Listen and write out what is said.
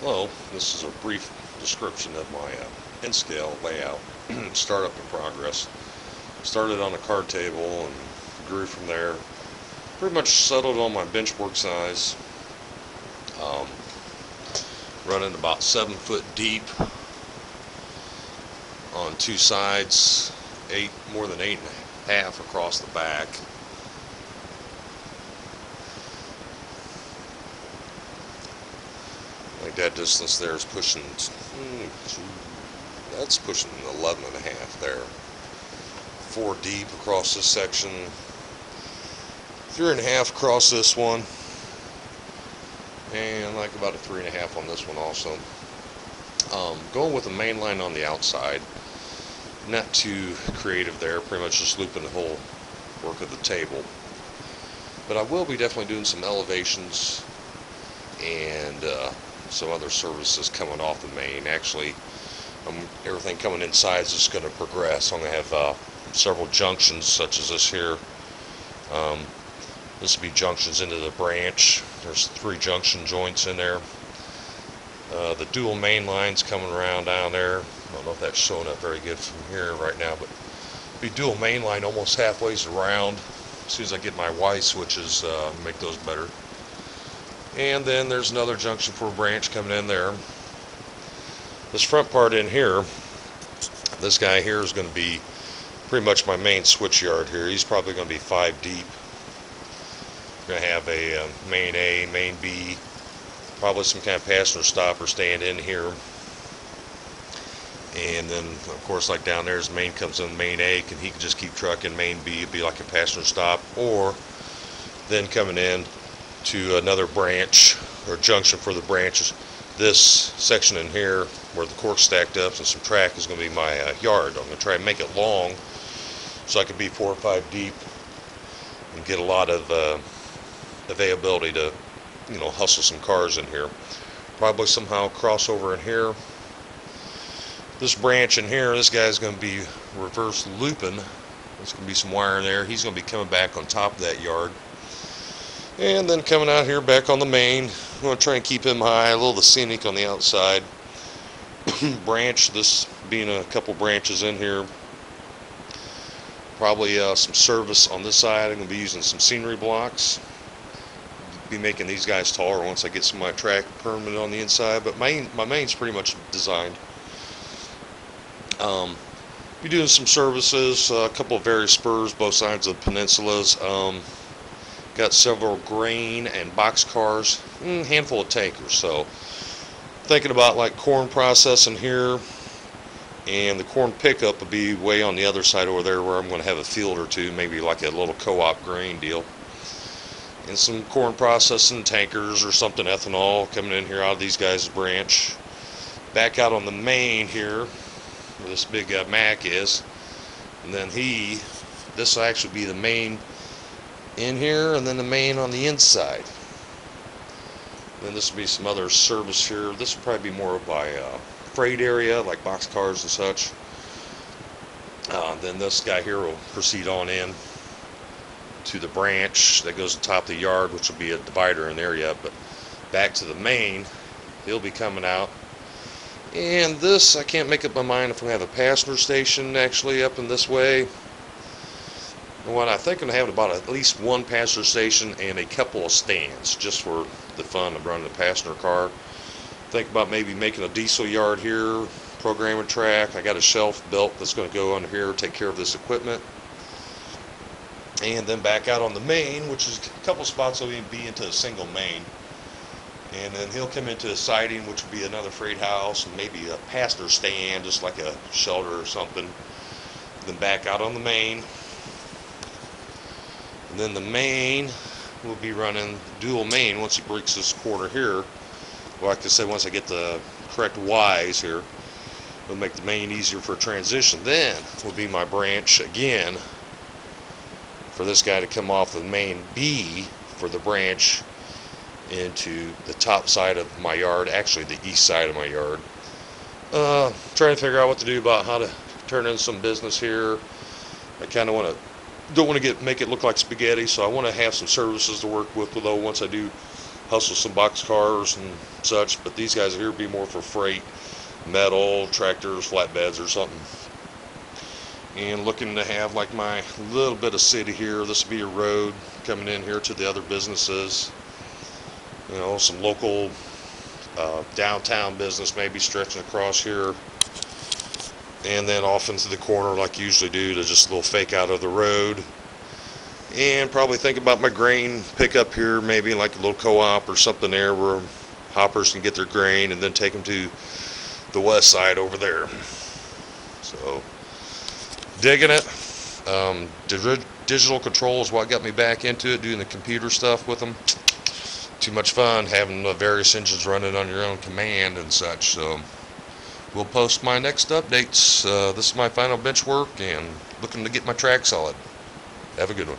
Hello, this is a brief description of my N-scale layout. Startup in progress. Started on a card table and grew from there. Pretty much settled on my benchwork size. Um, Running about 7 foot deep on two sides, more than 8.5 across the back. Like that distance there is pushing, that's pushing 11.5 there. 4 deep across this section, 3.5 across this one, and like about a 3.5 on this one also. Going with the main line on the outside, not too creative there, pretty much just looping the whole work of the table. But I will be definitely doing some elevations and some other services coming off the main. Actually, everything coming inside is just going to progress. I'm going to have several junctions such as this here. This will be junctions into the branch. There's 3 junction joints in there. The dual main lines coming around down there. I don't know if that's showing up very good from here right now, but be dual main line almost halfway around. As soon as I get my Y switches, make those better. And then there's another junction for a branch coming in there. This front part in here, this guy here is going to be pretty much my main switch yard here. He's probably going to be 5 deep. We're going to have a main A, main B, probably some kind of passenger stop or stand in here. And then, of course, like down there, his main comes in main A, and he can just keep trucking. Main B would be like a passenger stop, or then coming in to another branch or junction for the branches. This section in here where the cork's stacked up and some track is going to be my yard. I'm going to try and make it long so I can be 4 or 5 deep and get a lot of availability to, hustle some cars in here. Probably somehow cross over in here. This branch in here, this guy's going to be reverse looping. There's going to be some wire in there. He's going to be coming back on top of that yard. And then coming out here back on the main. I'm going to try and keep him high, a little of the scenic on the outside. Branch, this being a couple branches in here. Probably some service on this side. I'm going to be using some scenery blocks. Be making these guys taller once I get some of my track permanent on the inside. But my main's pretty much designed. Be doing some services, a couple of various spurs, both sides of the peninsulas. Got several grain and box cars, handful of tankers. So thinking about like corn processing here, and the corn pickup will be way on the other side over there where I'm going to have a field or two, maybe like a little co-op grain deal. And some corn processing tankers or something, ethanol coming in here out of these guys' branch. Back out on the main here where this big Mac is, and then this will actually be the main in here, and then the main on the inside. Then this will be some other service here. This will probably be more of my freight area, like box cars and such. Then this guy here will proceed on in to the branch that goes on top of the yard, which will be a divider in there yet, but back to the main, he'll be coming out. And this, I can't make up my mind if I'm going to have a passenger station actually up in this way. And what I think I'm going to have about at least one passenger station and a couple of stands just for the fun of running a passenger car. Think about maybe making a diesel yard here, programming track. I got a shelf built that's going to go under here, take care of this equipment. And then back out on the main, which is a couple spots will even be into a single main. And then he'll come into a siding, which will be another freight house, and maybe a passenger stand, just like a shelter or something. Then back out on the main. And then the main will be running dual main once he breaks this quarter here. Well, like I said, once I get the correct Y's here, it'll make the main easier for transition. Then will be my branch again for this guy to come off the main B for the branch into the top side of my yard, actually the east side of my yard. Trying to figure out what to do about how to turn in some business here. I kind of don't want to make it look like spaghetti, so I want to have some services to work with, though, once I do hustle some box cars and such, but these guys here be more for freight, metal, tractors, flatbeds or something. And looking to have like my little bit of city here. This will be a road coming in here to the other businesses. You know, some local downtown business maybe stretching across here, and then off into the corner like you usually do to just a little fake out of the road. And probably think about my grain pickup here, maybe like a little co-op or something there where hoppers can get their grain and then take them to the west side over there. So digging it. Digital control is what got me back into it, doing the computer stuff with them. Too much fun having the various engines running on your own command and such. So we'll post my next updates. This is my final bench work and looking to get my track solid. Have a good one.